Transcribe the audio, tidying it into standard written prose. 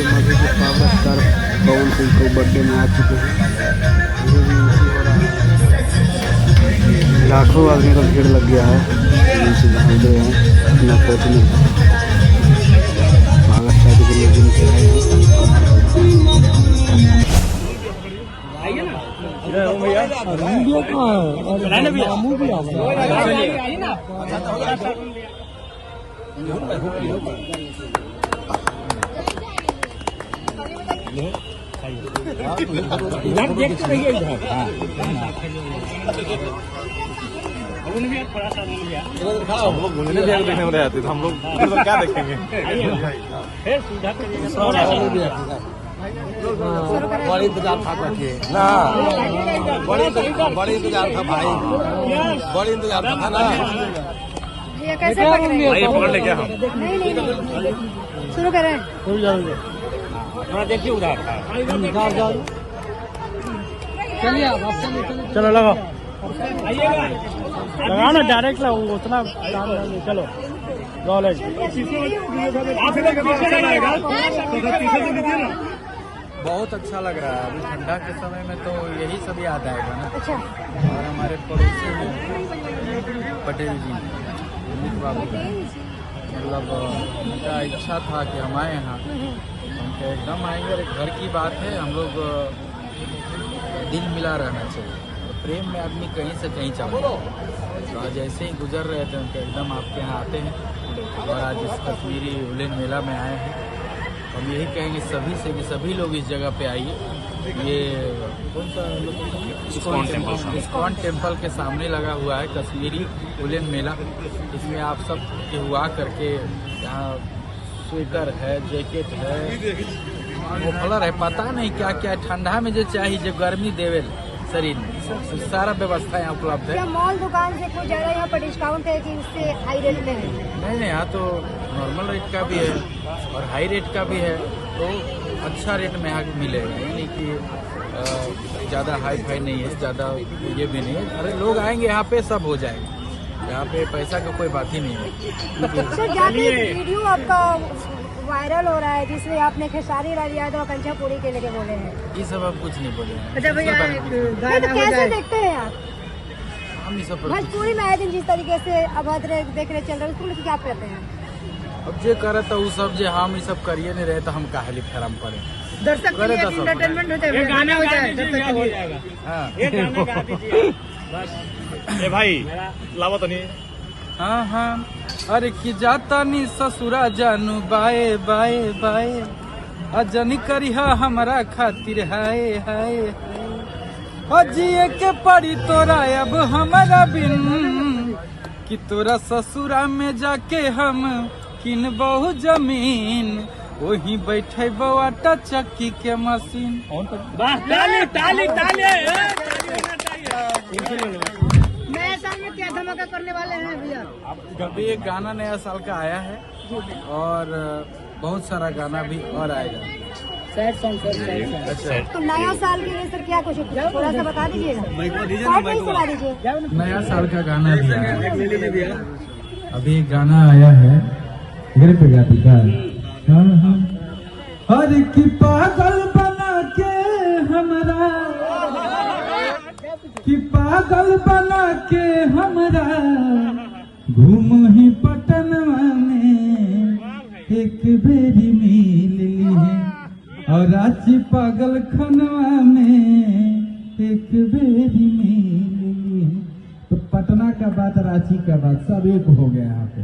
मधु के power star Pawan Singh को birthday में आ चुके हैं। लाखों आदमी का भीड़ लग गया है। दे हैं अपना फोटो में पावर स्टार के लिए दिन से आए देखते रहिए हम लोग घूमने देखने में रहते तो हम लोग क्या देखेंगे। बड़ी इंतजार था ना, बड़ी इंतजार था भाई, बड़ी इंतजार था ना। ये कैसे पकड़ ले क्या हम शुरू करें? थोड़ा देखिए उधर चलिए चलो लगाओ लगाओ ना डायरेक्ट लगाऊंगा उतना चलो नॉलेज बहुत अच्छा लग रहा है। अभी ठंडा के समय में तो यही सब याद आएगा ना। अच्छा। और हमारे पड़ोसी हैं पटेल जी अमित बाबू, मतलब उनका इच्छा था कि हम आए यहाँ, हम तो एकदम आएंगे। एक घर की बात है, हम लोग दिल मिला रहना चाहिए। प्रेम में आदमी कहीं से कहीं चाहता है। तो आज ऐसे ही गुजर रहे थे तो एकदम आपके यहाँ आते हैं और आज इस कश्मीरी उलेन मेला में आए हैं। हम यही कहेंगे सभी से कि सभी लोग इस जगह पे आइए। ये कौन सा इस्कॉन टेम्पल के सामने लगा हुआ है कश्मीरी उलेन मेला। इसमें आप सब के हुआ करके यहाँ स्वेटर है, जैकेट है, मफलर है, पता नहीं क्या क्या ठंडा में जो चाहिए, जो गर्मी देवेल शरीर में, सारा व्यवस्था यहाँ उपलब्ध है। क्या मॉल दुकान से कुछ ज़्यादा यहाँ पर डिस्काउंट है कि उससे हाई रेट में है? नहीं, यहाँ तो नॉर्मल रेट का भी है और हाई रेट का भी है। तो अच्छा रेट में यहाँ मिलेगा, यानी कि ज़्यादा हाई फाई नहीं है, ज़्यादा ये भी नहीं है। अरे लोग आएंगे यहाँ पे सब हो जाएगा, यहाँ पे पैसा का कोई बात ही नहीं है। सर जहाँ पे वीडियो आपका वायरल हो रहा है जिसमें आपने खेसारी लाल यादव और कंचापुरी के लेके बोले हैं, ये सब आप कुछ नहीं बोले हैं। अच्छा भैया तो कैसे देखते हैं आप? हम ये सब भोजपुरी में आए दिन जिस तरीके से अभद्र देख रहे चल रहे उसको लेकर क्या कहते हैं? अब जे करे तो वो सब जे हम ये सब करिए नहीं रहे तो हम काहे लिए फैराम पड़े। दर्शक करे तो सब एंटरटेनमेंट हो जाए, गाना हो जाए। ए भाई लावा तो नहीं। हाँ हाँ, अरे कि जाता नी ससुरा जानू बाए बाए बाए, अजनी करिहा हमारा खातिर हाय हाय, जिए के पड़ी तोरा अब हमारा बिन, कि तोरा ससुरा में जाके हम किन बहु जमीन, वही बैठे बवाटा चक्की के मशीन। ताली ताली ताली नया साल में क्या धमाका करने वाले हैं भैया? अभी एक गाना नया साल का आया है और बहुत सारा गाना भी और आएगा। Sad song. अच्छा, तो नया साल के लिए सर क्या कुछ थोड़ा सा बता दीजिएगा, सुना दीजिए। नया साल का गाना भी आया। अभी एक गाना आया है, घर पे गाती का हर की पागल बना के हमरा, कि पागल बना के हमरा घूम ही पटनवा में एक बेरी मिल ली है, और रांची पागल खनवा में एक बेरी मिल ली है। तो पटना का बात, रांची का बात सब एक हो गया यहाँ पे।